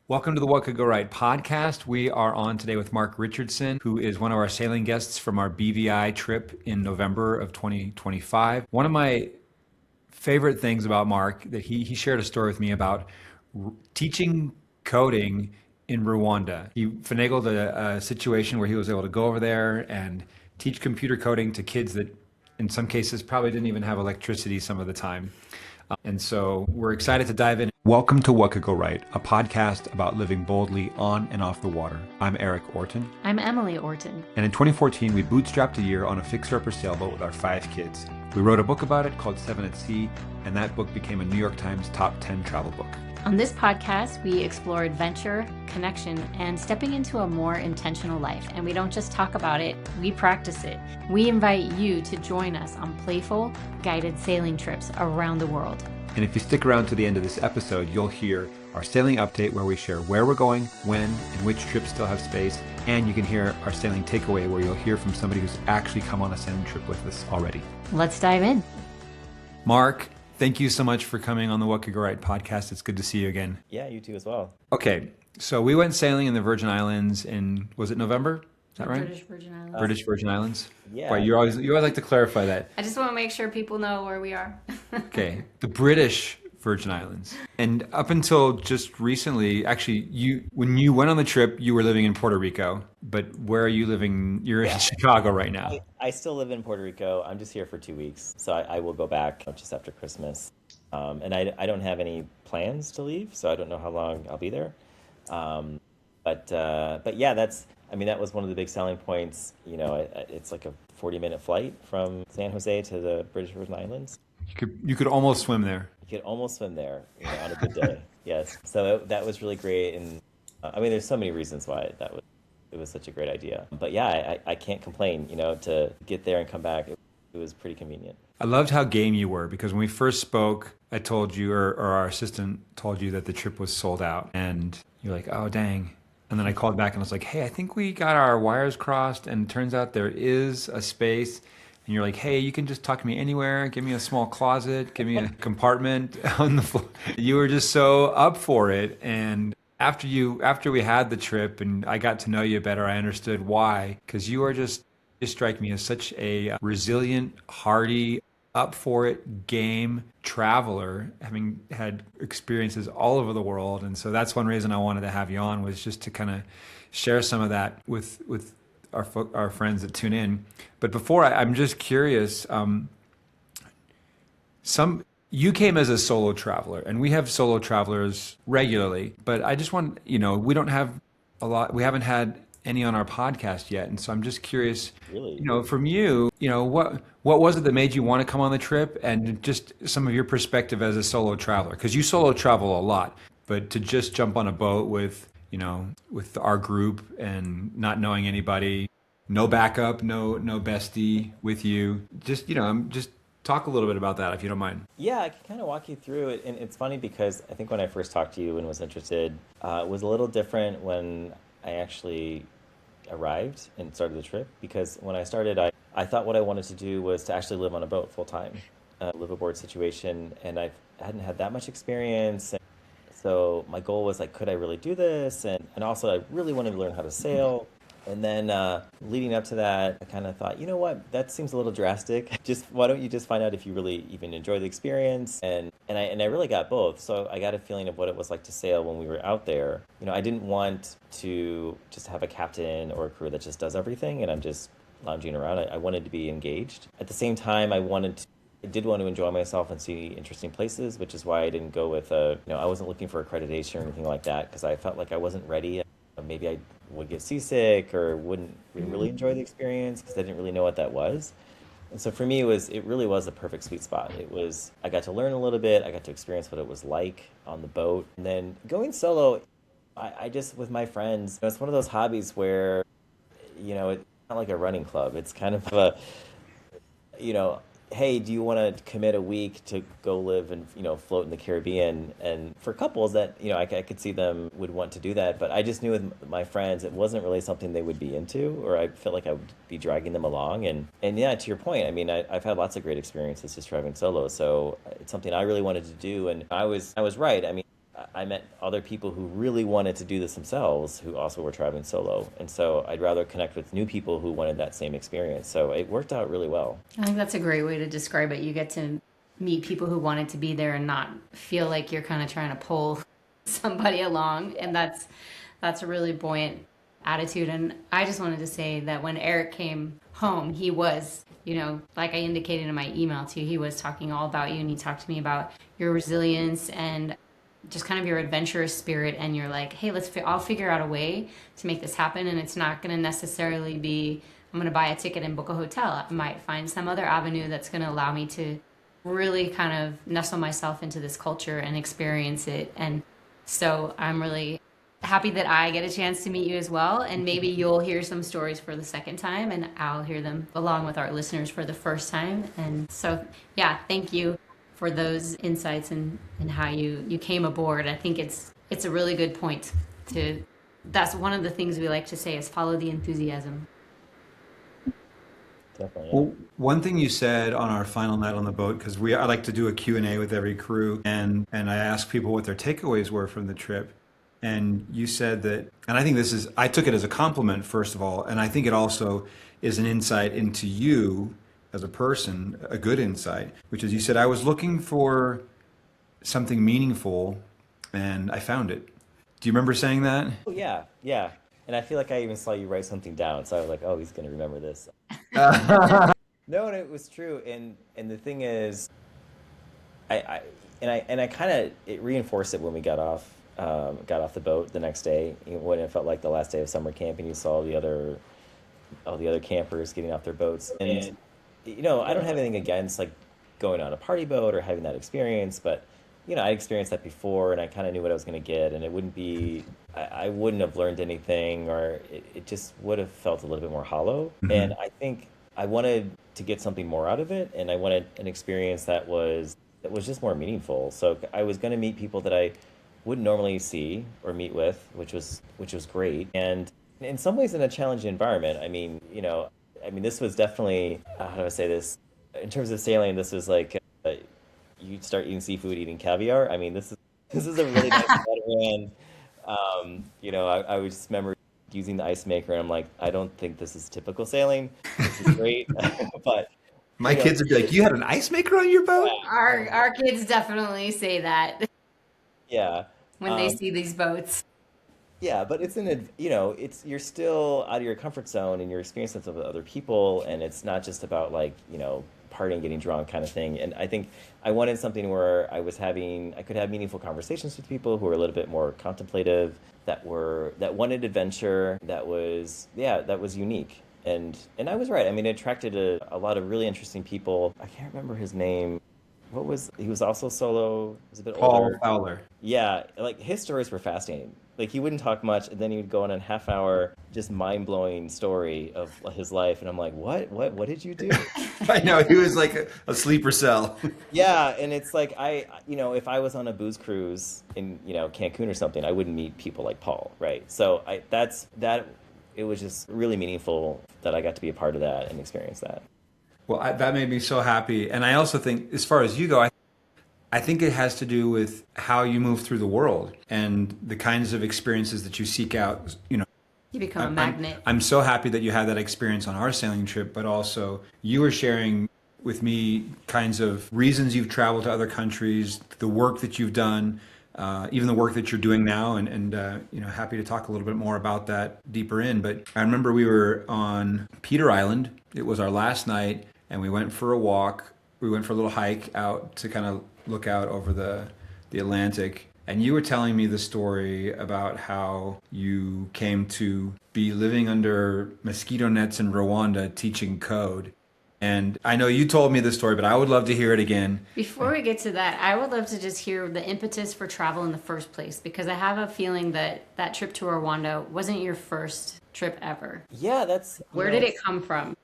Welcome to the What Could Go Right podcast. We are on today with Mark Richardson, who is one of our sailing guests from our BVI trip in November of 2025. One of my favorite things about Mark that he shared a story with me about teaching coding in Rwanda. He finagled a situation where he was able to go over there and teach computer coding to kids that in some cases probably didn't even have electricity some of the time. And so we're excited to dive in. Welcome to What Could Go Right, a podcast about living boldly on and off the water. I'm Eric Orton. I'm Emily Orton. And in 2014, we bootstrapped a year on a fixer-upper sailboat with our 5 kids. We wrote a book about it called 7 at Sea, and that book became a New York Times top 10 travel book. On this podcast, we explore adventure, connection, and stepping into a more intentional life. And we don't just talk about it, we practice it. We invite you to join us on playful, guided sailing trips around the world. And if you stick around to the end of this episode, you'll hear our sailing update where we share where we're going, when, and which trips still have space. And you can hear our sailing takeaway where you'll hear from somebody who's actually come on a sailing trip with us already. Let's dive in. Mark, thank you so much for coming on the What Could Go Right podcast. It's good to see you again. Yeah, you too as well. Okay, so we went sailing in the Virgin Islands in, was it November? Is that right? British Virgin Islands. British Virgin Islands? Yeah. Right, you always like to clarify that. I just want to make sure people know where we are. Okay, the British Virgin Islands. And up until just recently, actually, when you went on the trip, you were living in Puerto Rico. But where are you living? You're in Chicago right now. I still live in Puerto Rico. I'm just here for 2 weeks, so I will go back just after Christmas. And I don't have any plans to leave, so I don't know how long I'll be there. But yeah, that was one of the big selling points. You know, it's like a 40-minute flight from San Jose to the British Virgin Islands. You could almost swim there. You could almost swim there, on a good day. Yes. So that was really great. And there's so many reasons why it was such a great idea. But yeah, I can't complain, to get there and come back. It was pretty convenient. I loved how game you were because when we first spoke, I told you, or our assistant told you that the trip was sold out. And you're like, oh, dang. And then I called back and I was like, hey, I think we got our wires crossed. And it turns out there is a space. And you're like, hey, you can just tuck me anywhere. Give me a small closet. Give me a compartment on the floor. You were just so up for it. And after we had the trip and I got to know you better, I understood why. Because you strike me as such a resilient, hardy, up for it, game traveler, having had experiences all over the world. And so that's one reason I wanted to have you on, was just to kind of share some of that with our friends that tune in. But before, I'm just curious, you came as a solo traveler, and we have solo travelers regularly, but I just want, we don't have a lot, we haven't had any on our podcast yet. And so I'm just curious, Really? From you, what was it that made you want to come on the trip, and just some of your perspective as a solo traveler? Because you solo travel a lot, but to just jump on a boat with our group and not knowing anybody, no backup, no bestie with you, just talk a little bit about that if you don't mind. Yeah, I can kind of walk you through it. And it's funny because I think when I first talked to you and was interested, it was a little different when I actually arrived and started the trip. Because when I started, I thought what I wanted to do was to actually live on a boat full time, live aboard situation. And I hadn't had that much experience. So my goal was like, could I really do this? And also I really wanted to learn how to sail. And then leading up to that, I kind of thought, you know what, that seems a little drastic. Why don't you just find out if you really even enjoy the experience? And I really got both. So I got a feeling of what it was like to sail when we were out there. I didn't want to just have a captain or a crew that just does everything and I'm just lounging around. I wanted to be engaged. At the same time, I did want to enjoy myself and see interesting places, which is why I didn't go with I wasn't looking for accreditation or anything like that, because I felt like I wasn't ready. Maybe I would get seasick or wouldn't really enjoy the experience because I didn't really know what that was. And so for me, it really was a perfect sweet spot. I got to learn a little bit. I got to experience what it was like on the boat. And then going solo, I just, with my friends, it's one of those hobbies where, it's not like a running club. It's kind of a, hey, do you want to commit a week to go live and, float in the Caribbean? And for couples that, I could see them would want to do that. But I just knew with my friends, it wasn't really something they would be into, or I felt like I would be dragging them along. And yeah, to your point, I've had lots of great experiences just traveling solo. So it's something I really wanted to do. And I was right. I met other people who really wanted to do this themselves, who also were traveling solo. And so I'd rather connect with new people who wanted that same experience. So it worked out really well. I think that's a great way to describe it. You get to meet people who wanted to be there and not feel like you're kind of trying to pull somebody along. And that's a really buoyant attitude. And I just wanted to say that when Eric came home, he was, like I indicated in my email to you, he was talking all about you, and he talked to me about your resilience and just kind of your adventurous spirit. And you're like, hey, I'll figure out a way to make this happen. And it's not going to necessarily be, I'm going to buy a ticket and book a hotel. I might find some other avenue that's going to allow me to really kind of nestle myself into this culture and experience it. And so I'm really happy that I get a chance to meet you as well. And maybe you'll hear some stories for the second time, and I'll hear them along with our listeners for the first time. And so, yeah, thank you for those insights and how you came aboard. I think it's a really good point that's one of the things we like to say is follow the enthusiasm. Definitely. Well, one thing you said on our final night on the boat, because I like to do a Q&A with every crew, and I ask people what their takeaways were from the trip. And you said that, and I think I took it as a compliment, first of all, and I think it also is an insight into you as a person, a good insight, which is you said, I was looking for something meaningful and I found it. Do you remember saying that? Oh, yeah. And I feel like I even saw you write something down. So I was like, oh, he's going to remember this. No, and it was true. And the thing is, I kind of, it reinforced it when we got off the boat the next day, when it felt like the last day of summer camp, and you saw all the other campers getting off their boats. And I don't have anything against like going on a party boat or having that experience, but I experienced that before, and I kind of knew what I was going to get, and it wouldn't be, I wouldn't have learned anything, or it just would have felt a little bit more hollow. Mm-hmm. And I think I wanted to get something more out of it, and I wanted an experience that was just more meaningful. So I was going to meet people that I wouldn't normally see or meet with, which was great. And in some ways in a challenging environment. I mean, this was definitely, how do I say this? In terms of sailing, this was like, you start eating seafood, eating caviar. I mean, this is a really nice catamaran. I would just remember using the ice maker, and I'm like, I don't think this is typical sailing. This is great. But my kids would be like, you had an ice maker on your boat? Yeah. Our kids definitely say that. Yeah. When they see these boats. Yeah, but it's you're still out of your comfort zone, and you're experiencing this with other people, and it's not just about like, partying, getting drunk kind of thing. And I think I wanted something where I could have meaningful conversations with people who were a little bit more contemplative, that wanted adventure, that was unique. And I was right. I mean, it attracted a lot of really interesting people. I can't remember his name. He was also solo. He was a bit older. Paul Fowler. Yeah, like his stories were fascinating. Like he wouldn't talk much, and then he would go on a half-hour, just mind-blowing story of his life, and I'm like, what did you do? I know, he was like a sleeper cell. Yeah, and it's like if I was on a booze cruise in Cancun or something, I wouldn't meet people like Paul, right? So it was just really meaningful that I got to be a part of that and experience that. Well, that made me so happy, and I also think, as far as you go, I think it has to do with how you move through the world and the kinds of experiences that you seek out. You become a magnet. I'm so happy that you had that experience on our sailing trip, but also you were sharing with me kinds of reasons you've traveled to other countries, the work that you've done, even the work that you're doing now, and happy to talk a little bit more about that deeper in. But I remember we were on Peter Island. It was our last night, and we went for a walk. We went for a little hike out to kind of look out over the Atlantic. And you were telling me the story about how you came to be living under mosquito nets in Rwanda teaching code. And I know you told me this story, but I would love to hear it again. Before we get to that, I would love to just hear the impetus for travel in the first place, because I have a feeling that trip to Rwanda wasn't your first trip ever. Yeah, Where did it come from?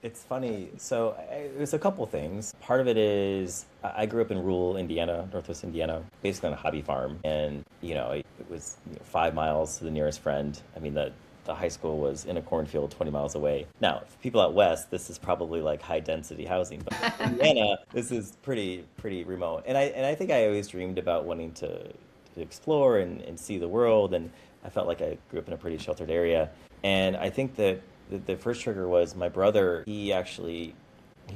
It's funny. So it was a couple things. Part of it is I grew up in rural Indiana, northwest Indiana, basically on a hobby farm. And, it was 5 miles to the nearest friend. I mean, the high school was in a cornfield 20 miles away. Now, for people out west, this is probably like high density housing. But in Indiana, this is pretty remote. And I think I always dreamed about wanting to to explore and see the world. And I felt like I grew up in a pretty sheltered area. And I think that the first trigger was my brother. He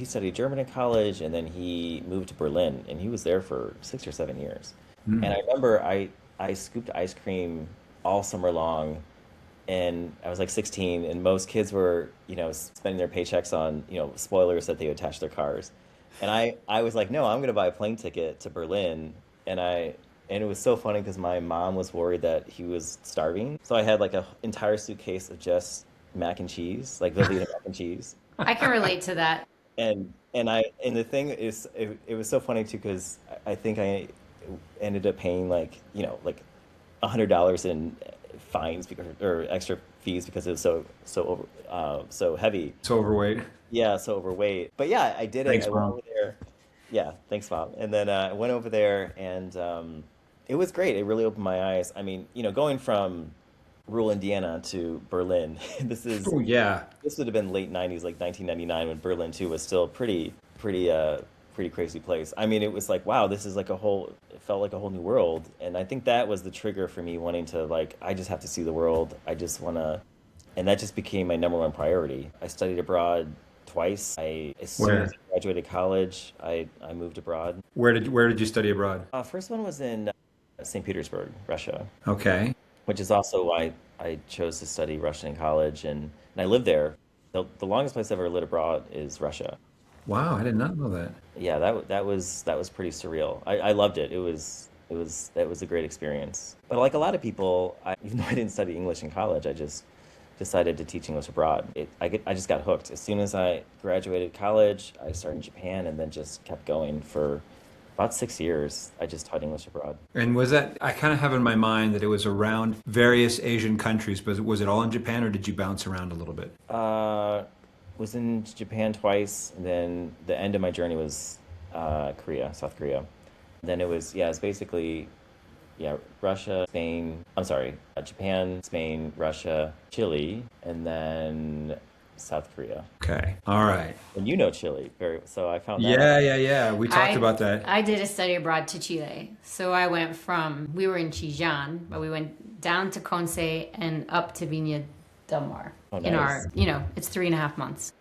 studied German in college, and then he moved to Berlin, and he was there for 6 or 7 years. And I remember I scooped ice cream all summer long, and I was like 16, and most kids were, spending their paychecks on, spoilers that they would attach to their cars. And I was like, no, I'm going to buy a plane ticket to Berlin. And it was so funny because my mom was worried that he was starving. So I had like an entire suitcase of just mac and cheese, like Velveeta mac and cheese. I can relate to that. And the thing is, it was so funny too because I think I ended up paying like $100 in fines or extra fees because it was so heavy. So overweight. Yeah, so overweight. But yeah, I did it. Thanks, I went Mom. over there. Yeah, thanks, Mom. And then I went over there, and it was great. It really opened my eyes. I mean, going from rural Indiana to Berlin, Oh yeah. this would have been late 90s, like 1999, when Berlin too was still pretty crazy place. I mean, it was like, wow, this is like it felt like a whole new world. And I think that was the trigger for me wanting to, like, I just have to see the world. I just want to, and that just became my number one priority. I studied abroad twice. As soon Where? as I graduated college, I moved abroad. Where did you study abroad? First one was in St. Petersburg, Russia, Okay. which is also why I chose to study Russian in college. And I lived there. The longest place I've ever lived abroad is Russia. Wow, I did not know that. Yeah, that was pretty surreal. I loved it. It was a great experience. But like a lot of people, even though I didn't study English in college, I just decided to teach English abroad. I just got hooked. As soon as I graduated college, I started in Japan and then just kept going for about 6 years. I just taught English abroad. And was that, I kind of have in my mind that it was around various Asian countries, but was it all in Japan or did you bounce around a little bit? Was in Japan twice, and then the end of my journey was South Korea. Then it's basically, Russia, Spain, I'm sorry, Japan, Spain, Russia, Chile, and then South Korea. Okay. All right. And Chile, so I found that Yeah, out. yeah, yeah. We talked about that. I did a study abroad to Chile. So we were in Chillán, but we went down to Conce and up to Viña del Mar. Oh, In nice. it's 3.5 months.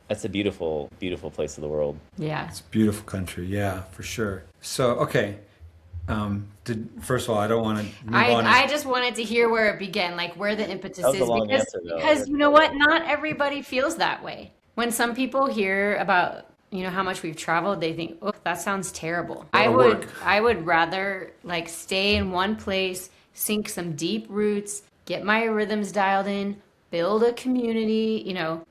That's a beautiful, beautiful place of the world. Yeah. It's a beautiful country. Yeah, for sure. So, okay. First of all, I don't want to move on. I just wanted to hear where it began, like where the impetus That was a is, long because answer, though. because you know what, not everybody feels that way. When some people hear about how much we've traveled, they think, oh, that sounds terrible. Work. I would rather like stay in one place, sink some deep roots, get my rhythms dialed in, build a community.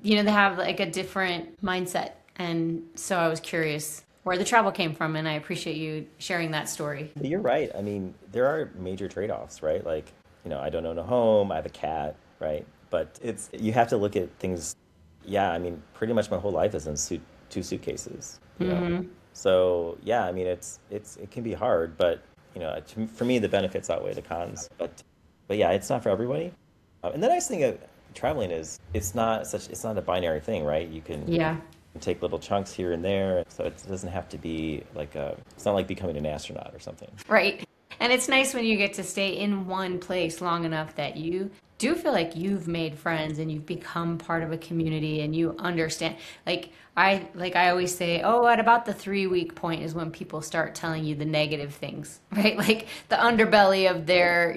They have like a different mindset, and so I was curious where the travel came from, and I appreciate you sharing that story. But you're right. I mean, there are major trade-offs, right? Like, I don't own a home, I have a cat, right? But you have to look at things. Yeah, I mean, pretty much my whole life is in two suitcases. So yeah, I mean, it can be hard, but for me, the benefits outweigh the cons. But yeah, it's not for everybody. And the nice thing of traveling is it's not a binary thing, right? You can take little chunks here and there, so it doesn't have to be it's not like becoming an astronaut or something. Right. And it's nice when you get to stay in one place long enough that you do feel like you've made friends and you've become part of a community and you understand. Like I always say, oh, at about the 3-week point is when people start telling you the negative things, right? Like the underbelly of their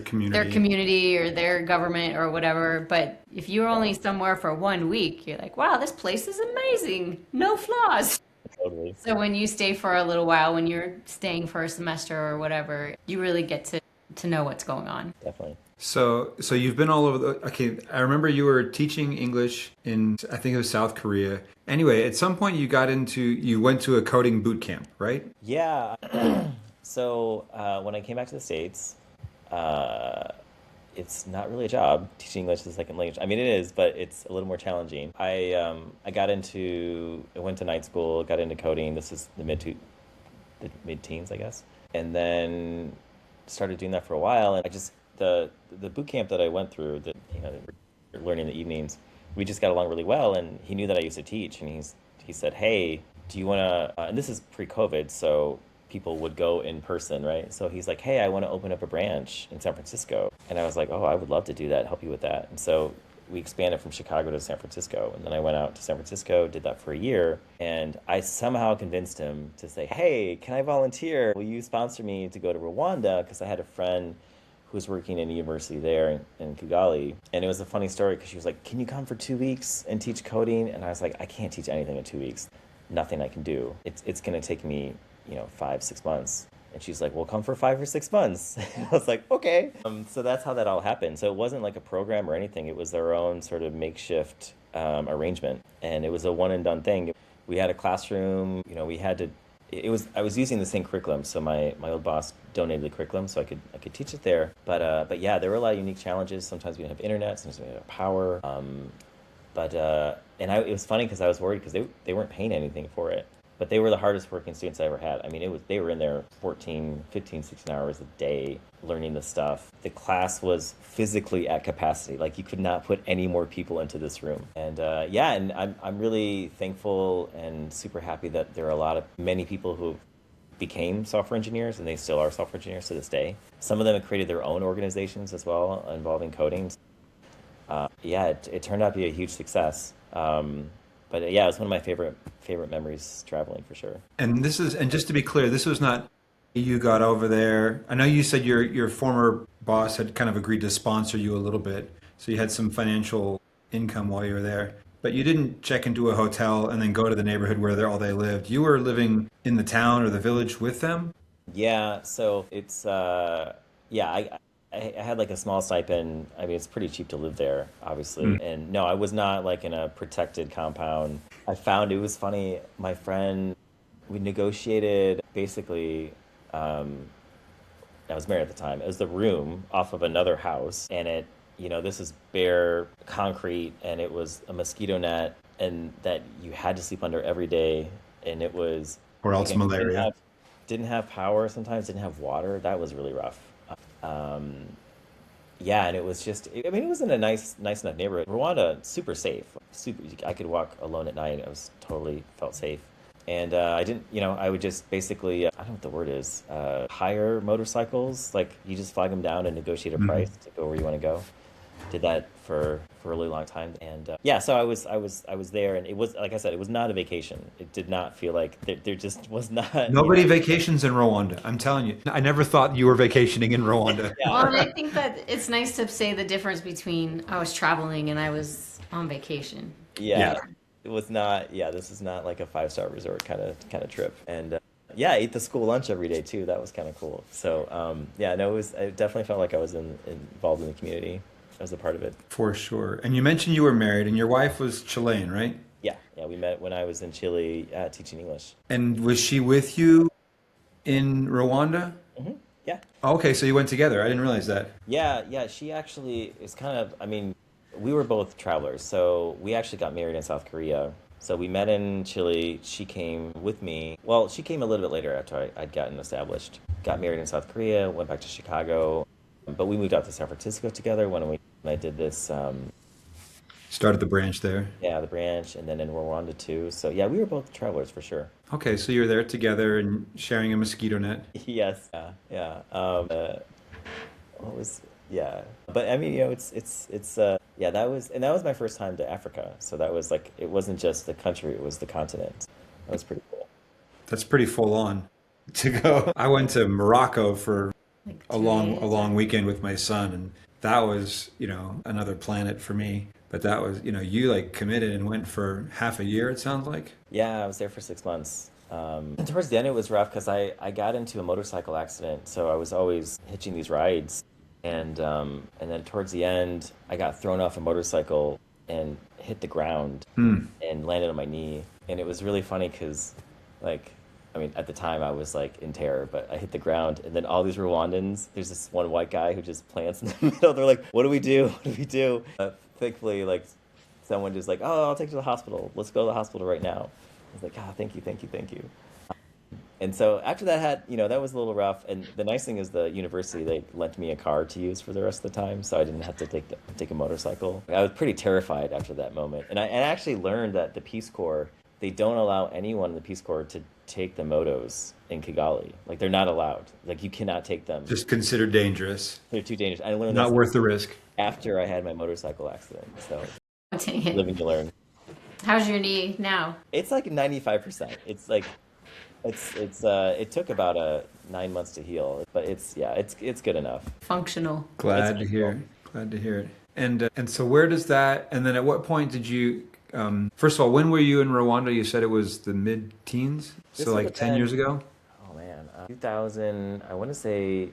community or their government or whatever. But if you're only somewhere for 1 week, you're like, wow, this place is amazing. No flaws. Totally. So when you stay for a little while, when you're staying for a semester or whatever, you really get to know what's going on. Definitely. So you've been all over okay, I remember you were teaching English in, I think it was South Korea. Anyway, at some point you went to a coding boot camp, right? Yeah. So when I came back to the States, it's not really a job teaching English as a second language. I mean, it is, but it's a little more challenging. I went to night school, got into coding. This is the mid-teens, I guess, and then started doing that for a while. And the boot camp that I went through, learning in the evenings, we just got along really well. And he knew that I used to teach, and he said, "Hey, do you want to?" And this is pre-COVID, so people would go in person, right? So he's like, hey, I want to open up a branch in San Francisco. And I was like, oh, I would love to do that, help you with that. And so we expanded from Chicago to San Francisco. And then I went out to San Francisco, did that for a year. And I somehow convinced him to say, hey, can I volunteer? Will you sponsor me to go to Rwanda? Because I had a friend who was working in a university there in Kigali. And it was a funny story because she was like, can you come for 2 weeks and teach coding? And I was like, I can't teach anything in 2 weeks. Nothing I can do. It's going to take me, 5-6 months. And she's like, well, come for 5 or 6 months. I was like, okay. So that's how that all happened. So it wasn't like a program or anything. It was their own sort of makeshift arrangement. And it was a one and done thing. We had a classroom, we had to, I was using the same curriculum. So my old boss donated the curriculum so I could teach it there. But yeah, there were a lot of unique challenges. Sometimes we didn't have internet, sometimes we didn't have power. It was funny because I was worried because they weren't paying anything for it. But they were the hardest working students I ever had. I mean, they were in there 14, 15, 16 hours a day learning the stuff. The class was physically at capacity. Like, you could not put any more people into this room. And and I'm really thankful and super happy that there are many people who became software engineers, and they still are software engineers to this day. Some of them have created their own organizations as well involving coding. It turned out to be a huge success. But yeah, it was one of my favorite memories traveling for sure. And just to be clear, this was not you got over there. I know you said your former boss had kind of agreed to sponsor you a little bit, so you had some financial income while you were there. But you didn't check into a hotel and then go to the neighborhood where all they lived. You were living in the town or the village with them? Yeah, so it's I had like a small stipend. I mean, it's pretty cheap to live there, obviously. And no, I was not like in a protected compound. I found it was funny. My friend, we negotiated basically, I was married at the time. It was the room off of another house. And this is bare concrete, and it was a mosquito net, and that you had to sleep under every day. And it was... Or else again, malaria. Didn't have power sometimes, didn't have water. That was really rough. And it was just, it was in a nice enough neighborhood. Rwanda, super safe. I could walk alone at night. I was totally felt safe. And I didn't, I would just basically, I don't know what the word is, hire motorcycles. Like, you just flag them down and negotiate a price to go where you want to go. Did that for a really long time. And so I was there, and it was, like I said, it was not a vacation. It did not feel like there just was not. Nobody vacations in Rwanda. I'm telling you. I never thought you were vacationing in Rwanda. Yeah. Well, and I think that it's nice to say the difference between I was traveling and I was on vacation. Yeah. It was not. Yeah, this is not like a 5-star resort kind of trip. And I ate the school lunch every day too. That was kind of cool. So I definitely felt like I was involved in the community. As a part of it. For sure. And you mentioned you were married, and your wife was Chilean, right? Yeah, we met when I was in Chile teaching English. And was she with you in Rwanda? Mm-hmm. Yeah. Okay, so you went together. I didn't realize that. Yeah, she actually is kind of, we were both travelers, so we actually got married in South Korea. So we met in Chile. She came with me. Well, she came a little bit later after I'd gotten established. Got married in South Korea, went back to Chicago. But we moved out to San Francisco together when I did this. Started the branch there. Yeah, the branch, and then in Rwanda too. So yeah, we were both travelers for sure. Okay, so you were there together and sharing a mosquito net. Yes. Yeah. But that was my first time to Africa. So that was like, it wasn't just the country, it was the continent. That was pretty cool. That's pretty full on to go. I went to Morocco for a long weekend with my son, and that was, another planet for me. But that was, you like committed and went for half a year, it sounds like. Yeah, I was there for 6 months. And towards the end, it was rough because I got into a motorcycle accident. So I was always hitching these rides. And then towards the end, I got thrown off a motorcycle and hit the ground and landed on my knee. And it was really funny because, at the time I was like in terror, but I hit the ground, and then all these Rwandans, there's this one white guy who just plants in the middle. They're like, what do we do? What do we do? Thankfully, someone just like, oh, I'll take you to the hospital. Let's go to the hospital right now. I was like, thank you. And so after that that was a little rough. And the nice thing is the university, they lent me a car to use for the rest of the time, so I didn't have to take a motorcycle. I was pretty terrified after that moment. And I actually learned that the Peace Corps, they don't allow anyone in the Peace Corps to take the motos in Kigali. Like they're not allowed. Like you cannot take them. Just considered dangerous. They're too dangerous. I learned Not this worth the risk. after I had my motorcycle accident. So Dang it. living to learn. How's your knee now? It's like 95%. It's like it took about 9 months to heal, but it's good enough. Functional. Glad to hear it. Glad to hear it. And so where does that, and then at what point did you, first of all, when were you in Rwanda? You said it was the mid-teens? This So would like have 10 been- years ago? Oh man, 2000. I want to say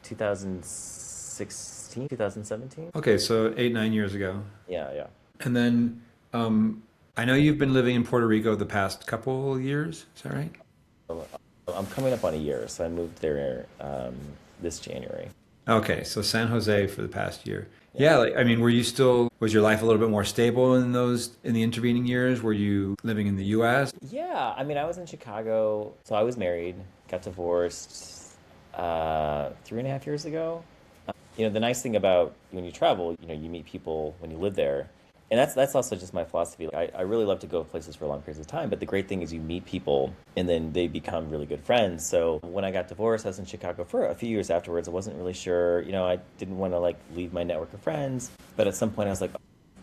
2016, 2017. Okay, so 8, 9 years ago. Yeah, yeah. And then I know you've been living in Puerto Rico the past couple years. Is that right? I'm coming up on a year, so I moved there this January. Okay, so San Jose for the past year. Yeah, like I mean, was your life a little bit more stable in the intervening years? Were you living in the US? Yeah, I mean, I was in Chicago, so I was married, got divorced 3.5 years ago. The nice thing about when you travel, you meet people when you live there. And that's also just my philosophy. I really love to go places for long periods of time, but the great thing is you meet people and then they become really good friends. So when I got divorced, I was in Chicago for a few years afterwards. I wasn't really sure, I didn't want to leave my network of friends. But at some point I was like,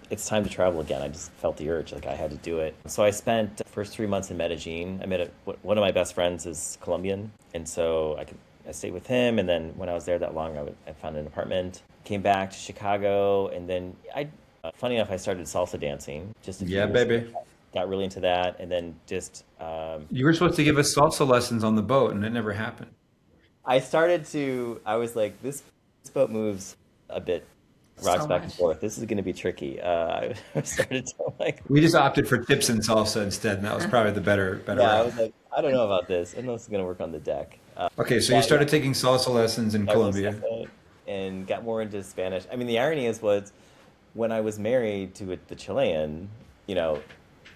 it's time to travel again. I just felt the urge, I had to do it. So I spent the first 3 months in Medellin. I met one of my best friends is Colombian. And so I stayed with him. And then when I was there that long, I found an apartment, came back to Chicago. And then funny enough, I started salsa dancing just a few years baby. ago. Got really into that, and then just You were supposed to give us salsa lessons on the boat, and it never happened. I was like, this boat moves a bit, rocks So back and much. forth. This is going to be tricky. I started to We just opted for tips and salsa instead, and that was probably the better I route. was like, I don't know about this. I don't know if it's going to work on the deck. Okay, so you started taking salsa lessons in I was Colombia. second and got more into Spanish. I mean, the irony was when I was married to the Chilean,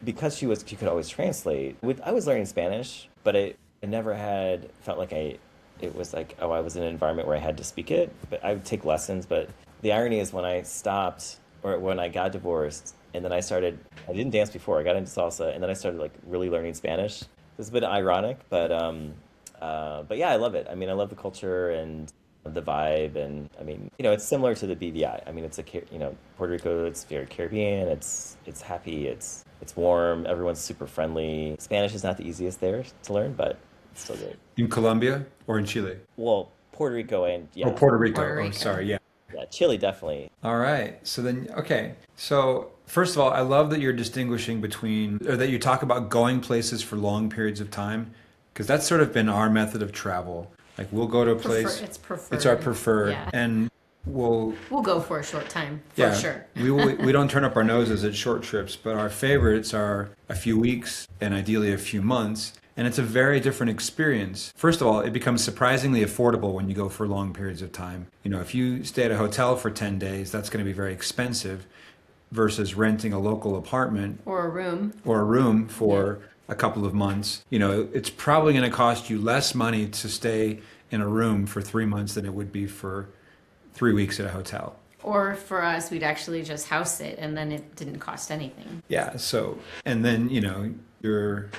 because she could always translate. I was learning Spanish, but I never felt like it was like, oh, I was in an environment where I had to speak it. But I would take lessons. But the irony is when I stopped or when I got divorced, and then I didn't dance before. I got into salsa, and then I started really learning Spanish. It's a bit ironic, but yeah, I love it. I mean, I love the culture and the vibe, and I mean, it's similar to the BVI. I mean, it's Puerto Rico. It's very Caribbean. It's happy. It's warm. Everyone's super friendly. Spanish is not the easiest there to learn, but it's still good. In Colombia or in Chile? Well, Puerto Rico and Oh, Puerto Rico. Puerto Oh, Rico. sorry, yeah. yeah, Chile definitely. All right. So then, okay. So first of all, I love that you're distinguishing between, or that you talk about going places for long periods of time, because that's sort of been our method of travel. Like we'll go to a place. It's preferred. It's our preferred, Yeah. and we'll We'll go for a short time, for sure. we don't turn up our noses at short trips, but our favorites are a few weeks and ideally a few months. And it's a very different experience. First of all, it becomes surprisingly affordable when you go for long periods of time. If you stay at a hotel for 10 days, that's going to be very expensive versus renting a local apartment Or a room. for a couple of months. It's probably going to cost you less money to stay in a room for 3 months than it would be for 3 weeks at a hotel. Or for us, we'd actually just house it, and then it didn't cost anything. Yeah. So, and then, you're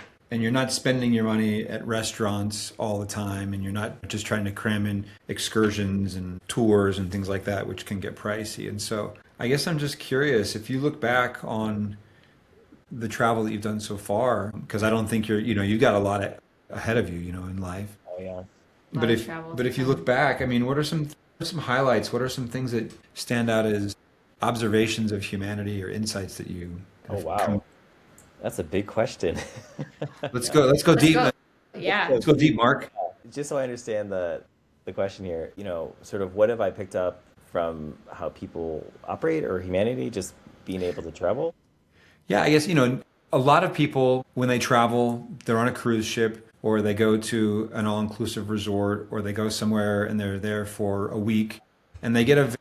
not spending your money at restaurants all the time, and you're not just trying to cram in excursions and tours and things like that, which can get pricey. And so I guess I'm just curious if you look back on the travel that you've done so far, because I don't think you've got a lot ahead of you, in life. Oh yeah. But if you look back, I mean, what are some highlights? What are some things that stand out as observations of humanity or insights that you Oh have wow. That's a big question. Let's go deep. go. Yeah. Let's go deep, Mark. Just so I understand the question here, sort of what have I picked up from how people operate or humanity just being able to travel? Yeah, I guess, a lot of people, when they travel, they're on a cruise ship or they go to an all-inclusive resort or they go somewhere and they're there for a week and they get a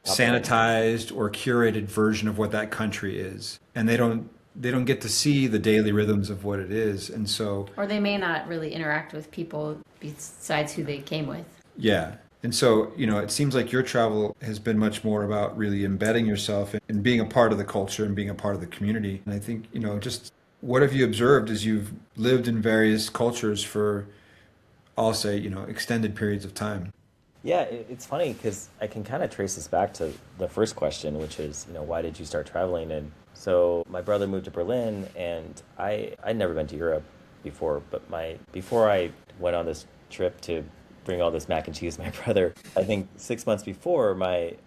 sanitized or curated version of what that country is. And they don't get to see the daily rhythms of what it is. And so, Or they may not really interact with people besides who they came with. yeah. And so, it seems like your travel has been much more about really embedding yourself and being a part of the culture and being a part of the community. And I think, just what have you observed as you've lived in various cultures for, I'll say, extended periods of time? Yeah, it's funny because I can kind of trace this back to the first question, which is, why did you start traveling? And so my brother moved to Berlin, and I'd never been to Europe before, but before I went on this trip to bring all this mac and cheese to my brother, I think 6 months before, my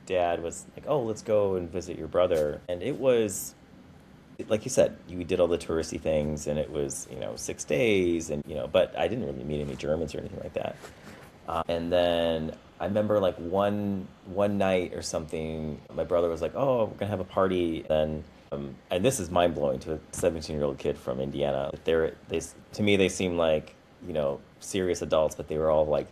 dad was like, "Oh, let's go and visit your brother," and it was like you said, we did all the touristy things, and it was 6 days, and but I didn't really meet any Germans or anything like that. And then I remember like one night or something, my brother was like, "Oh, we're gonna have a party." And this is mind blowing to a 17-year-old kid from Indiana. To me they seemed like serious adults, but they were all like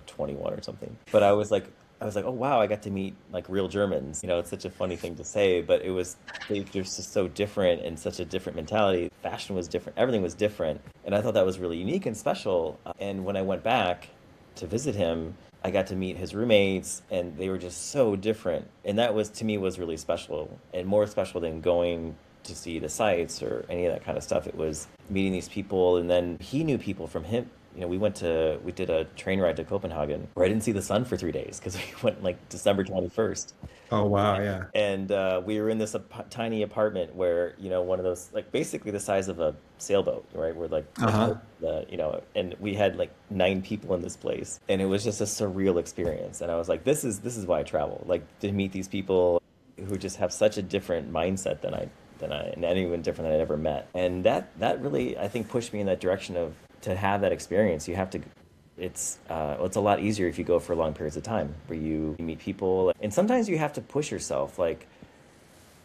21 or something. But I was like, oh wow, I got to meet like real Germans. It's such a funny thing to say, but they're just so different and such a different mentality. Fashion was different, everything was different, and I thought that was really unique and special. And when I went back to visit him, I got to meet his roommates, and they were just so different. And that was, to me, was really special, and more special than going to see the sights or any of that kind of stuff. It was meeting these people, and then he knew people from him. We did a train ride to Copenhagen where I didn't see the sun for 3 days because we went like December 21st. Oh, wow. Yeah. And we were in this tiny apartment where, one of those, like basically the size of a sailboat, right? We're like, Uh-huh. and we had like 9 people in this place. And it was just a surreal experience. And I was like, this is why I travel, like to meet these people who just have such a different mindset and anyone different than I'd ever met. And that really, I think, pushed me in that direction of, to have that experience, you have to, it's a lot easier if you go for long periods of time where you meet people, and sometimes you have to push yourself. Like,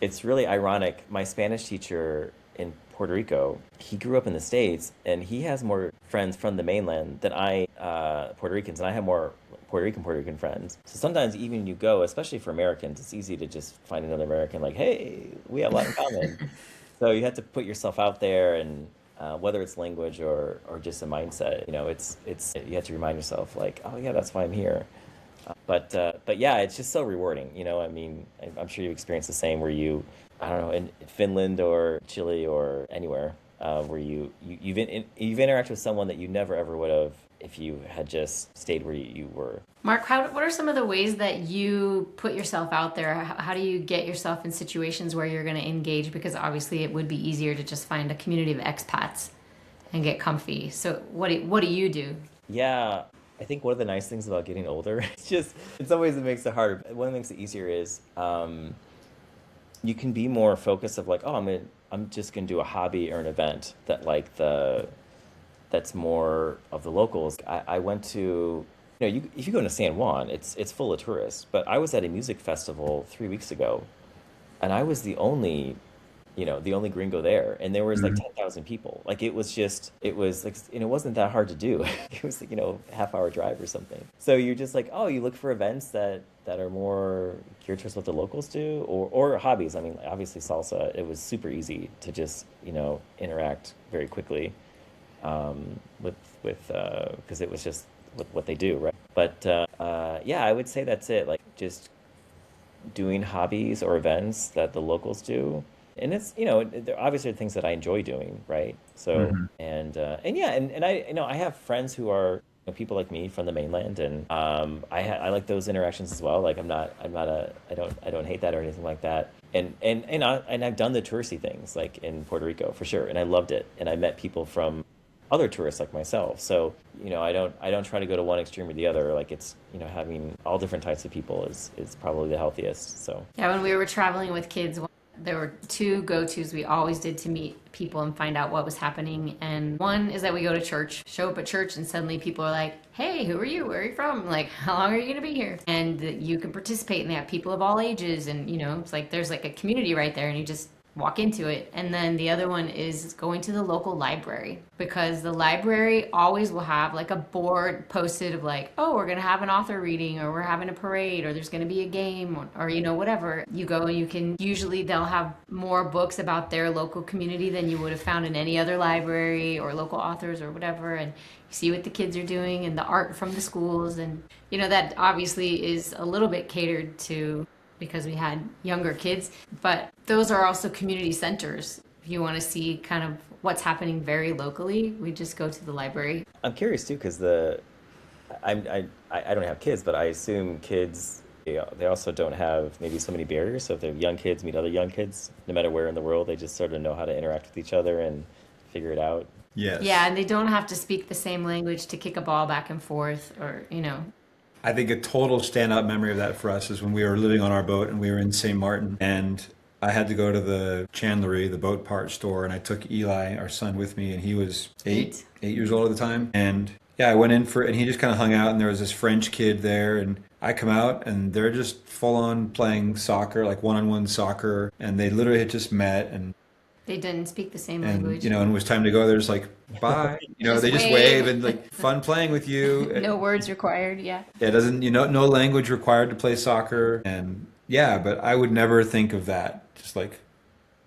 it's really ironic. My Spanish teacher in Puerto Rico, he grew up in the States, and he has more friends from the mainland than Puerto Ricans, and I have more Puerto Rican friends. So sometimes even you go, especially for Americans, it's easy to just find another American like, hey, we have a lot in common. So you have to put yourself out there, and whether it's language or just a mindset, it's you have to remind yourself like, oh yeah, that's why I'm here. But yeah, it's just so rewarding. I mean, I'm sure you experienced the same where I don't know, in Finland or Chile or anywhere, where you've interacted with someone that you never ever would have if you had just stayed where you were. Mark, what are some of the ways that you put yourself out there? How do you get yourself in situations where you're going to engage? Because obviously it would be easier to just find a community of expats and get comfy. So what do you do? Yeah, I think one of the nice things about getting older, it's just, in some ways it makes it harder. One of the things that easier is you can be more focused of like, oh, I'm just going to do a hobby or an event that's more of the locals. I went to, if you go to San Juan, it's full of tourists. But I was at a music festival 3 weeks ago, and I was the only gringo there, and there was like 10,000 people. Like it was like, and it wasn't that hard to do. It was like, half-hour drive or something. So you're just like, oh, you look for events that are more geared towards what the locals do, or hobbies. I mean, obviously salsa, it was super easy to just, interact very quickly with because it was just what they do, right? But yeah, I would say that's it. Like just doing hobbies or events that the locals do, and it's there obviously are things that I enjoy doing, right? So and yeah, and I have friends who are people like me from the mainland, and I like those interactions as well. Like I don't hate that or anything like that. And I've done the touristy things like in Puerto Rico for sure, and I loved it. And I met people from other tourists like myself. So, I don't try to go to one extreme or the other. Like it's, having all different types of people is probably the healthiest. So Yeah, when we were traveling with kids, there were 2 go-tos we always did to meet people and find out what was happening. And one is that we go to church, show up at church, and suddenly people are like, hey, who are you? Where are you from? Like, how long are you going to be here? And you can participate, and they have people of all ages. And, it's like there's like a community right there, and you just walk into it. And then the other one is going to the local library, because the library always will have like a board posted of like, oh, we're going to have an author reading, or we're having a parade, or there's going to be a game, or whatever. You go and you can, usually they'll have more books about their local community than you would have found in any other library, or local authors or whatever. And you see what the kids are doing and the art from the schools. And, that obviously is a little bit catered to because we had younger kids, but those are also community centers. If you want to see kind of what's happening very locally, we just go to the library. I'm curious too, because I don't have kids, but I assume kids, they also don't have maybe so many barriers. So if they're young kids meet other young kids, no matter where in the world, they just sort of know how to interact with each other and figure it out. Yes. Yeah, and they don't have to speak the same language to kick a ball back and forth, or. I think a total standout memory of that for us is when we were living on our boat and we were in St. Martin, and I had to go to the chandlery, the boat part store, and I took Eli, our son, with me, and he was eight years old at the time. And yeah, I went in and he just kind of hung out, and there was this French kid there, and I come out and they're just full on playing soccer, like one-on-one soccer, and they literally had just met, and they didn't speak the same language. And it was time to go. They're just like, bye. They just wave and like, fun playing with you. No words required. Yeah. It doesn't, no language required to play soccer. And yeah, but I would never think of that. Just like,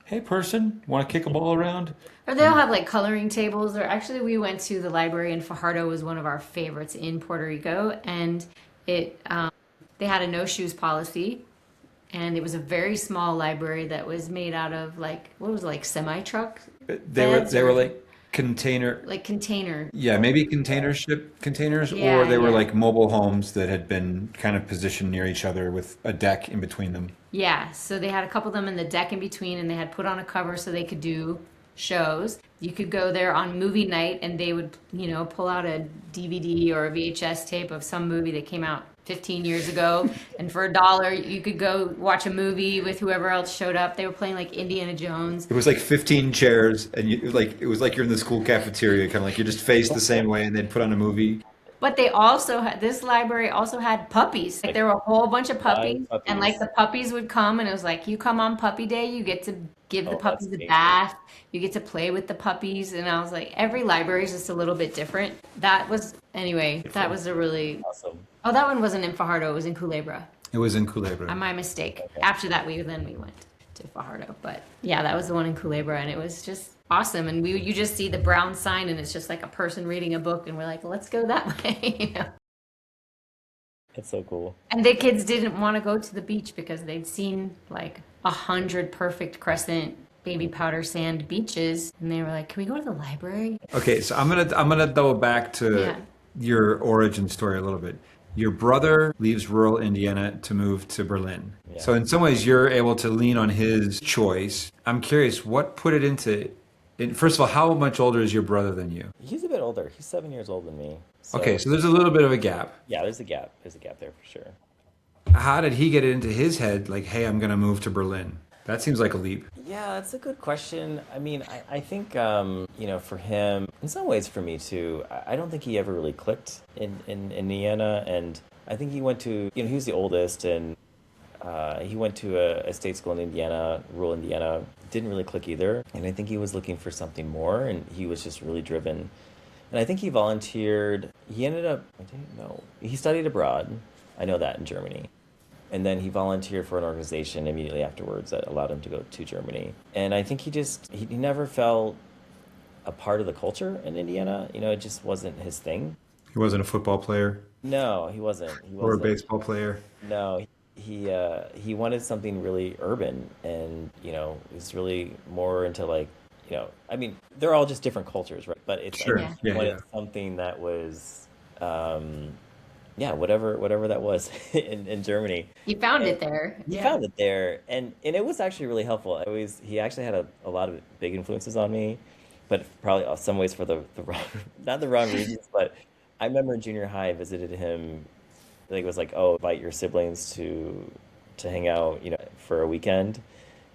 hey, person, want to kick a ball around? Or they'll have like coloring tables. Or actually, we went to the library in Fajardo, was one of our favorites in Puerto Rico, and they had a no shoes policy. And it was a very small library that was made out of semi trucks. They were like container. Like container. Yeah, maybe containers, Yeah, or they were like mobile homes that had been kind of positioned near each other with a deck in between them. Yeah, so they had a couple of them in the deck in between, and they had put on a cover so they could do shows. You could go there on movie night, and they would, pull out a DVD or a VHS tape of some movie that came out 15 years ago, and for $1 you could go watch a movie with whoever else showed up. They were playing like Indiana Jones. It was like 15 chairs, and it was like you're in the school cafeteria, kind of like you're just faced the same way, and they'd put on a movie. But they also had, this library also had puppies. Like there were a whole bunch of puppies, and like the puppies would come, and it was like, you come on puppy day, you get to give the puppies a bath, you get to play with the puppies. And I was like, every library is just a little bit different. That was a really awesome. Oh, that one wasn't in Fajardo, it was in Culebra. It was in Culebra. My mistake. Okay. After that, we went to Fajardo. But yeah, that was the one in Culebra, and it was just awesome. And you just see the brown sign, and it's just like a person reading a book, and we're like, let's go that way. It's so cool. And the kids didn't want to go to the beach because they'd seen like 100 perfect crescent baby powder sand beaches, and they were like, can we go to the library? Okay, so I'm gonna double back to your origin story a little bit. Your brother leaves rural Indiana to move to Berlin. Yeah. So in some ways, you're able to lean on his choice. I'm curious, what put it into... First of all, how much older is your brother than you? He's a bit older. He's 7 years older than me. Okay, so there's a little bit of a gap. Yeah, there's a gap. There's a gap there for sure. How did he get it into his head, like, hey, I'm going to move to Berlin? That seems like a leap. Yeah, that's a good question. I mean, I think, for him, in some ways for me too, I don't think he ever really clicked in Indiana. And I think he went to, he was the oldest, and he went to a state school in Indiana, rural Indiana. Didn't really click either. And I think he was looking for something more, and he was just really driven. And I think he volunteered. He ended up, I didn't know, he studied abroad. I know that, in Germany. And then he volunteered for an organization immediately afterwards that allowed him to go to Germany. And I think he never felt a part of the culture in Indiana. It just wasn't his thing. He wasn't a football player? No, he wasn't. Or a baseball player? No, he wanted something really urban, and, he's really more into like, I mean, they're all just different cultures, right? But it's sure. Wanted something that was... whatever that was in Germany. You found it there. He found it there, and it was actually really helpful. He actually had a lot of big influences on me, but probably in some ways for the wrong, not the wrong reasons. But I remember in junior high, I visited him. I think it was like, oh, invite your siblings to hang out, for a weekend.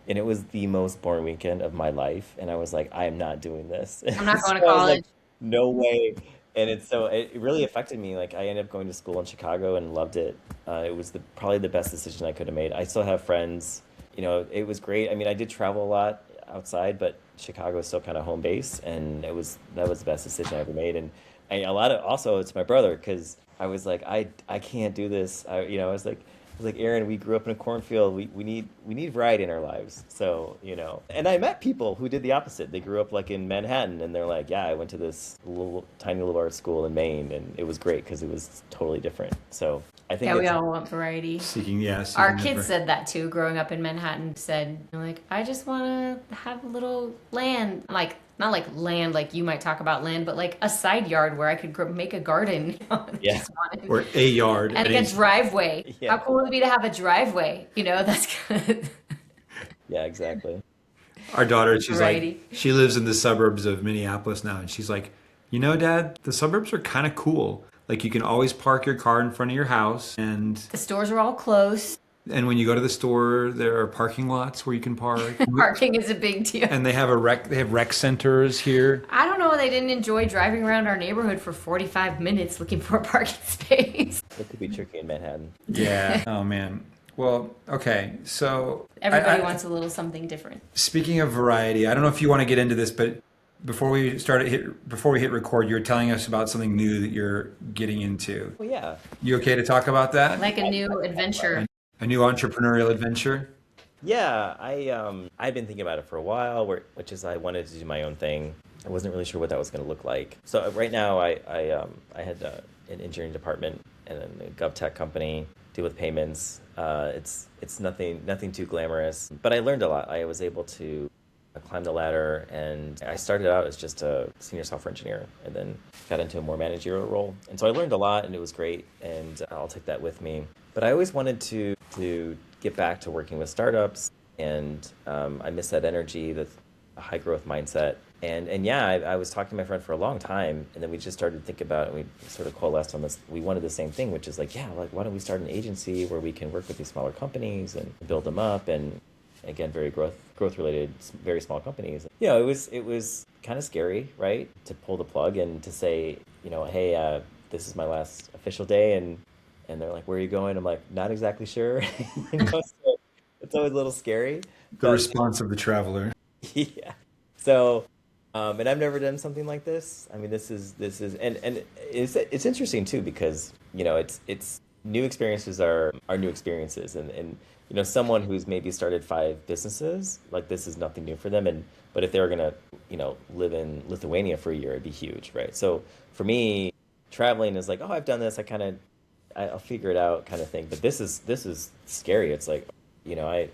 And it was the most boring weekend of my life. And I was like, I am not doing this. I'm not going to college. Like, no way. And it really affected me. Like, I ended up going to school in Chicago and loved it. It was probably the best decision I could have made. I still have friends, it was great. I mean, I did travel a lot outside, but Chicago was still kind of home base, and that was the best decision I ever made. And a lot of also it's my brother because I was like, I can't do this. I was like, Aaron, we grew up in a cornfield. We need variety in our lives. So, and I met people who did the opposite. They grew up like in Manhattan, and they're like, yeah, I went to this little tiny little art school in Maine, and it was great because it was totally different. So I think Yeah, we all want variety. Seeking, yeah. Our kids said that too. Growing up in Manhattan, said like, I just want to have a little land, like not like land like you might talk about land, but like a side yard where I could make a garden. Yeah. Just wanted- Or a yard. and a driveway. Yeah. How cool would it be to have a driveway? That's good. Yeah, exactly. Our daughter, she's Variety. like, she lives in the suburbs of Minneapolis now, and she's like, Dad, the suburbs are kind of cool. Like you can always park your car in front of your house, and The stores are all close. when you go to the store, there are parking lots where you can park. Parking is a big deal. And they have rec centers here. I don't know. They didn't enjoy driving around our neighborhood for 45 minutes looking for a parking space. It could be tricky in Manhattan. Yeah. Oh man. Well, okay. So Everybody wants a little something different. Speaking of variety, I don't know if you want to get into this, but before we hit record, you were telling us about something new that you're getting into. Well, yeah. You okay to talk about that? Like a new adventure. A new entrepreneurial adventure? Yeah, I'd been thinking about it for a while, which is I wanted to do my own thing. I wasn't really sure what that was going to look like. So right now I had an engineering department and a GovTech company, deal with payments. It's nothing too glamorous, but I learned a lot. I was able to climb the ladder, and I started out as just a senior software engineer and then got into a more managerial role. And so I learned a lot, and it was great, and I'll take that with me. But I always wanted to get back to working with startups, and I miss that energy, that high growth mindset. And yeah, I was talking to my friend for a long time, and then we just started to think about it, and we sort of coalesced on this. We wanted the same thing, which is like, yeah, like why don't we start an agency where we can work with these smaller companies and build them up, and again, very growth related, very small companies. It was kind of scary, right, to pull the plug and to say, hey, this is my last official day, and they're like, where are you going? I'm like, not exactly sure. So it's always a little scary. The response of the traveler. Yeah. So, and I've never done something like this. I mean, this is, and it's interesting too, because, it's new experiences are new experiences, and someone who's maybe started 5 businesses, like this is nothing new for them. But if they were gonna, live in Lithuania for a year, it'd be huge, right? So for me, traveling is like, oh, I've done this. I'll figure it out, kind of thing. But this is scary. It's like,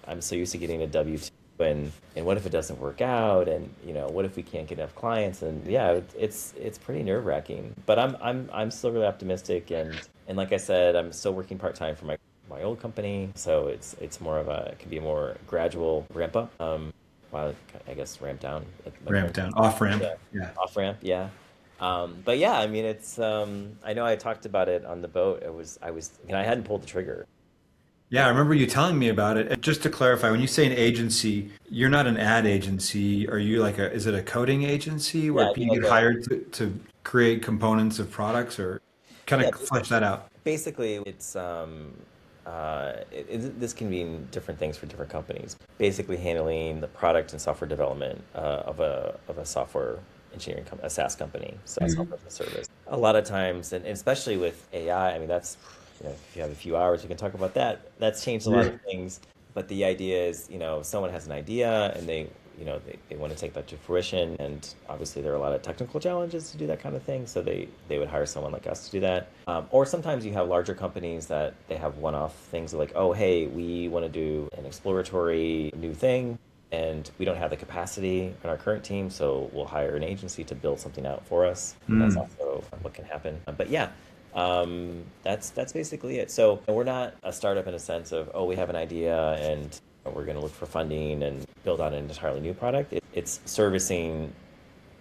I'm so used to getting a W-2, and what if it doesn't work out? And what if we can't get enough clients? And yeah, it's pretty nerve-wracking. But I'm still really optimistic, and like I said, I'm still working part-time for my old company, so it can be a more gradual ramp up. While I guess ramp down. Off ramp. Yeah. Off ramp, yeah. But yeah, I mean, it's. I know I talked about it on the boat. I hadn't pulled the trigger. Yeah, I remember you telling me about it. And just to clarify, when you say an agency, you're not an ad agency. Are you is it a coding agency where you get hired to create components of products, or kind of flesh that out? Basically, it's this can mean different things for different companies. Basically, handling the product and software development of a software engineering a SaaS company, so software as a service. A lot of times, and especially with AI, I mean, that's if you have a few hours, we can talk about that. That's changed a lot of things. But the idea is, someone has an idea and they want to take that to fruition, and obviously there are a lot of technical challenges to do that kind of thing, so they would hire someone like us to do that. Or sometimes you have larger companies that they have one-off things like, oh, hey, we want to do an exploratory new thing, and we don't have the capacity in our current team, so we'll hire an agency to build something out for us. That's also what can happen. But yeah, that's basically it. So we're not a startup in a sense of, oh, we have an idea and we're going to look for funding and build out an entirely new product. It's servicing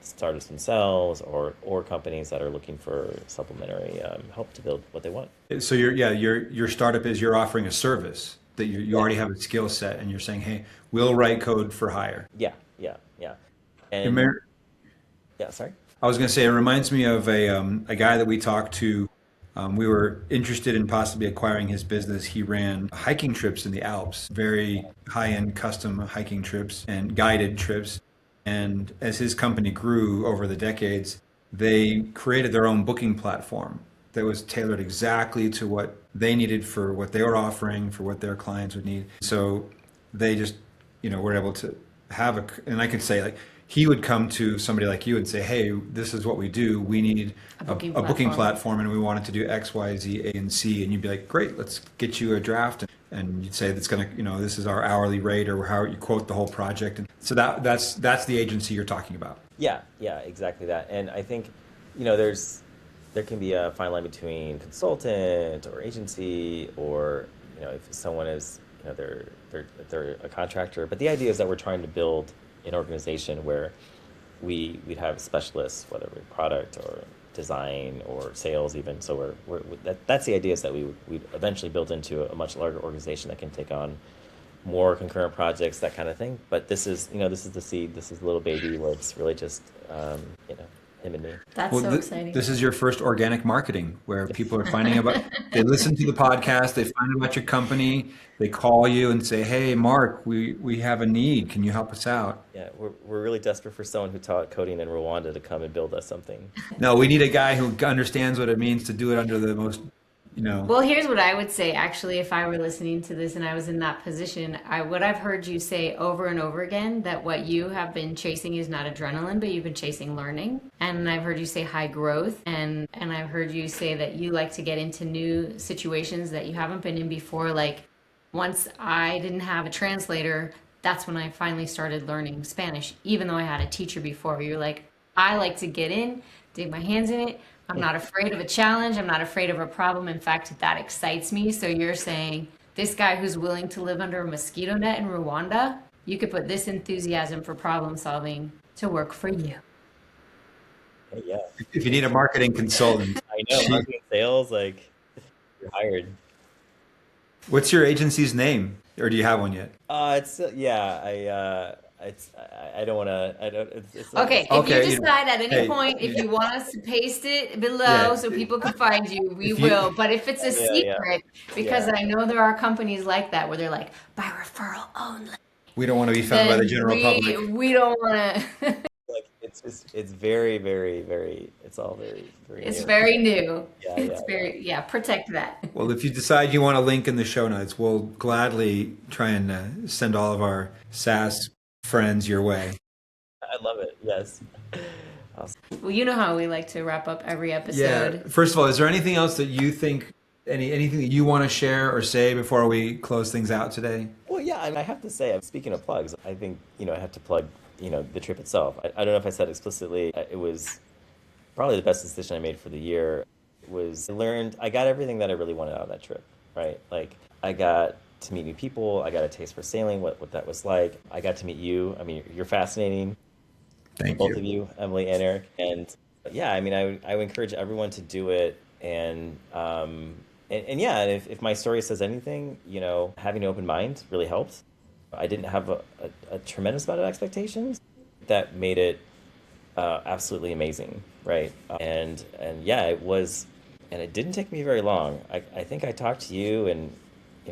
startups themselves or companies that are looking for supplementary help to build what they want. So your startup is you're offering a service that you already have a skill set, and you're saying, hey, we'll write code for hire. Yeah. And sorry. I was going to say, it reminds me of a guy that we talked to We were interested in possibly acquiring his business. He ran hiking trips in the Alps, very high-end custom hiking trips and guided trips. And as his company grew over the decades, they created their own booking platform that was tailored exactly to what they needed for what they were offering, for what their clients would need. So they just, were able to have and I could say like, he would come to somebody like you and say, hey, this is what we do. We need a booking platform and we want it to do X, Y, Z, A, and C. And you'd be like, great, let's get you a draft. And you'd say that's going to, this is our hourly rate, or how you quote the whole project. And so that's the agency you're talking about. Yeah, exactly that. And I think, there can be a fine line between consultant or agency, or, if someone is, they're a contractor. But the idea is that we're trying to build an organization where we'd have specialists, whether we're product or design or sales even. So that's the idea, is that we eventually build into a much larger organization that can take on more concurrent projects, that kind of thing. But this is the seed. This is the little baby where it's really just, him and me. That's so exciting. This is your first organic marketing, where people are finding about, they listen to the podcast, they find about your company, they call you and say, hey, Mark, we have a need. Can you help us out? Yeah, we're really desperate for someone who taught coding in Rwanda to come and build us something. No, we need a guy who understands what it means to do it under the most, Well, here's what I would say, actually, if I were listening to this and I was in that position. What I've heard you say over and over again, that what you have been chasing is not adrenaline, but you've been chasing learning. And I've heard you say high growth. And I've heard you say that you like to get into new situations that you haven't been in before. Like, once I didn't have a translator, that's when I finally started learning Spanish, even though I had a teacher before. You're like, I like to get in, dig my hands in it. I'm not afraid of a challenge. I'm not afraid of a problem. In fact, that excites me. So you're saying this guy who's willing to live under a mosquito net in Rwanda, you could put this enthusiasm for problem solving to work for you. Yeah. If you need a marketing consultant. I know, marketing, sales, like, you're hired. What's your agency's name? Or do you have one yet? I don't want to. It's okay. If you decide at any point if you want us to paste it below so people can find you, we will. But if it's a secret, because I know there are companies like that where they're like, by referral only. We don't want to be found by the general public. We don't want to. Like, it's very, very, very. It's all very, very. It's new. very new. Protect that. Well, if you decide you want a link in the show notes, we'll gladly try and send all of our SaaS friends your way. I love it. Yes. Awesome. Well, you know how we like to wrap up every episode. Yeah. First of all, is there anything else that you think, anything that you want to share or say before we close things out today? Well, yeah, I have to say, speaking of plugs, I think, I have to plug, the trip itself. I don't know if I said explicitly, it was probably the best decision I made for the year. I got everything that I really wanted out of that trip, right? Like, I got to meet new people. I got a taste for sailing, what that was like. I got to meet you. I mean, you're fascinating. Thank both you. of you, Emily and Eric. And yeah, I mean, I would encourage everyone to do it. And if my story says anything, having an open mind really helped. I didn't have a tremendous amount of expectations. That made it absolutely amazing, right? And yeah, it was, and it didn't take me very long. I think I talked to you and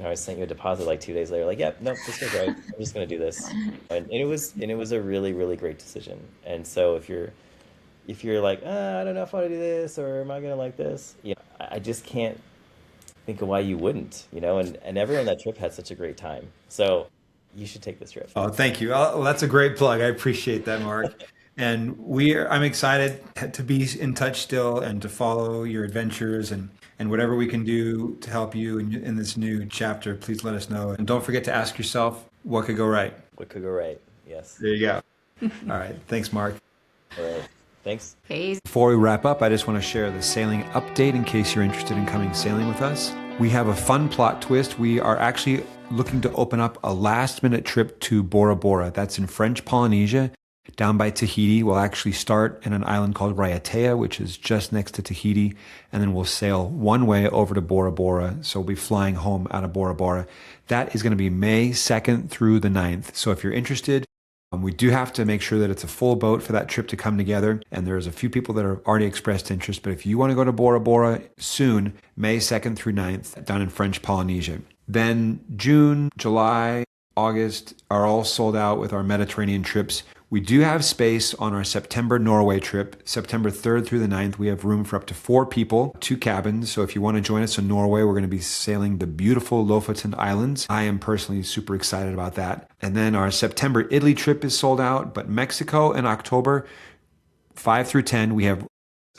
I sent you a deposit like 2 days later, like, yeah, nope, this is right. I'm just going to do this. And it was a really, really great decision. And so if you're like, I don't know if I want to do this, or am I going to like this? I just can't think of why you wouldn't, and everyone on that trip had such a great time. So you should take this trip. Oh, thank you. Well, that's a great plug. I appreciate that, Mark. And I'm excited to be in touch still and to follow your adventures, and whatever we can do to help you in this new chapter, please let us know. And don't forget to ask yourself, what could go right? What could go right? Yes. There you go. All right. Thanks, Mark. All right. Thanks. Before we wrap up, I just want to share the sailing update in case you're interested in coming sailing with us. We have a fun plot twist. We are actually looking to open up a last-minute trip to Bora Bora. That's in French Polynesia, down by Tahiti. We'll actually start in an island called Raiatea, which is just next to Tahiti, and then we'll sail one way over to Bora Bora. So we'll be flying home out of Bora Bora. That is going to be May 2nd through the 9th. So if you're interested, We do have to make sure that it's a full boat for that trip to come together. And there's a few people that have already expressed interest. But if you want to go to Bora Bora soon, May 2nd through 9th, down in French Polynesia. Then June, July, August are all sold out with our Mediterranean trips. We do have space on our September Norway trip. September 3rd through the 9th, we have room for up to 4 people, 2 cabins. So if you want to join us in Norway, we're going to be sailing the beautiful Lofoten Islands. I am personally super excited about that. And then our September Italy trip is sold out, but Mexico in October 5 through 10, we have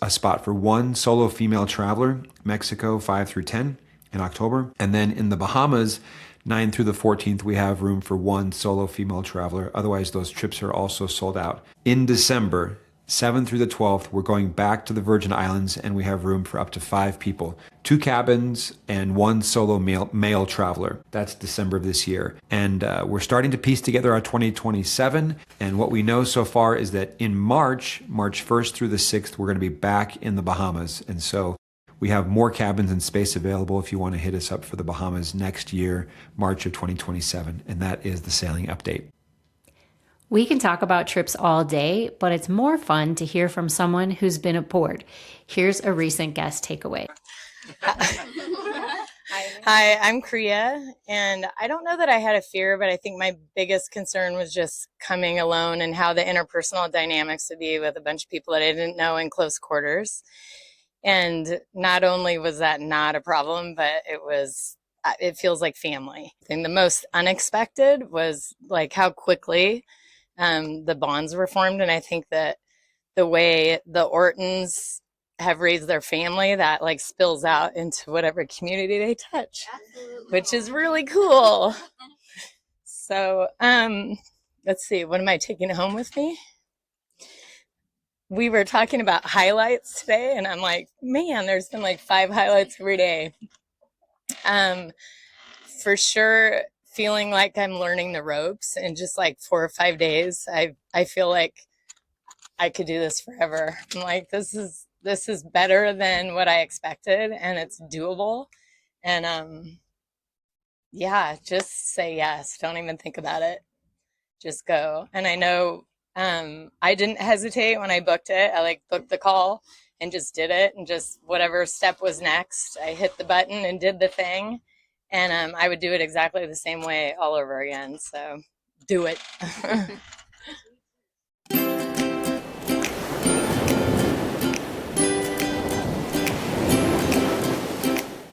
a spot for 1 solo female traveler, Mexico 5 through 10 in October. And then in the Bahamas, 9 through the 14th, we have room for 1 solo female traveler. Otherwise, those trips are also sold out. In December, 7th through the 12th, we're going back to the Virgin Islands and we have room for up to 5 people, 2 cabins and 1 solo male traveler. That's December of this year. And we're starting to piece together our 2027. And what we know so far is that in March 1st through the 6th, we're going to be back in the Bahamas. And so we have more cabins and space available if you want to hit us up for the Bahamas next year, March of 2027. And that is the sailing update. We can talk about trips all day, but it's more fun to hear from someone who's been aboard. Here's a recent guest takeaway. Hi, I'm Kriya, and I don't know that I had a fear, but I think my biggest concern was just coming alone and how the interpersonal dynamics would be with a bunch of people that I didn't know in close quarters. And not only was that not a problem, but it feels like family. I think the most unexpected was like how quickly the bonds were formed. And I think that the way the Ortons have raised their family, that like spills out into whatever community they touch. Absolutely. Which is really cool. So let's see, what am I taking home with me? We were talking about highlights today, and I'm like, man, there's been like 5 highlights every day. For sure, feeling like I'm learning the ropes in just like 4 or 5 days. I feel like I could do this forever. I'm like, this is better than what I expected, and it's doable. And yeah, just say yes. Don't even think about it. Just go. And I know I didn't hesitate when I booked it. I like booked the call and just did it, and just whatever step was next, I hit the button and did the thing. And I would do it exactly the same way all over again. So do it.